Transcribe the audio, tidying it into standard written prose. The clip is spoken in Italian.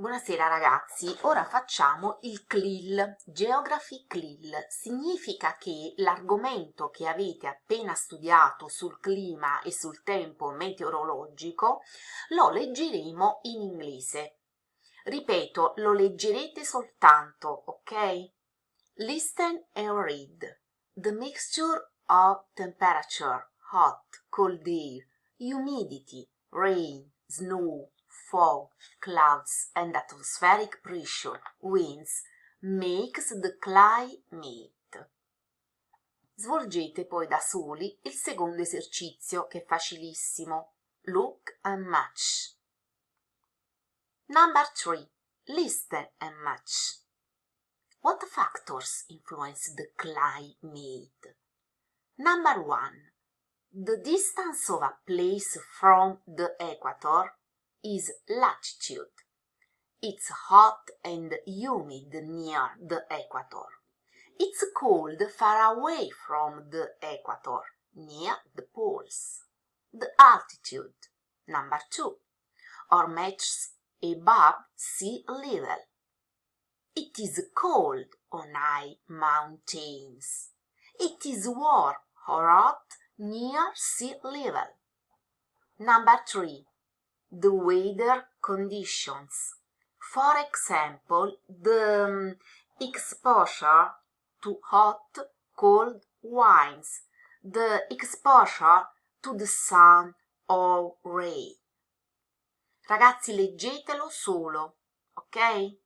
Buonasera ragazzi, ora facciamo il Clil, Geography Clil. Significa che l'argomento che avete appena studiato sul clima e sul tempo meteorologico lo leggeremo in inglese. Ripeto, lo leggerete soltanto, ok? Listen and read. The mixture of temperature, hot, cold air, humidity, rain, snow, fog, clouds and atmospheric pressure, winds, makes the climate. Svolgete poi da soli il secondo esercizio che è facilissimo. Look and match. Number 3. Listen and match. What factors influence the climate? Number 1. The distance of a place from the equator is latitude. It's hot and humid near the equator. It's cold far away from the equator, near the poles. The altitude. Number 2. Or matches above sea level. It is cold on high mountains. It is warm or hot near sea level. Number 3. The weather conditions. For example, the exposure to hot, cold winds, the exposure to the sun or rain. Ragazzi, leggetelo solo, ok?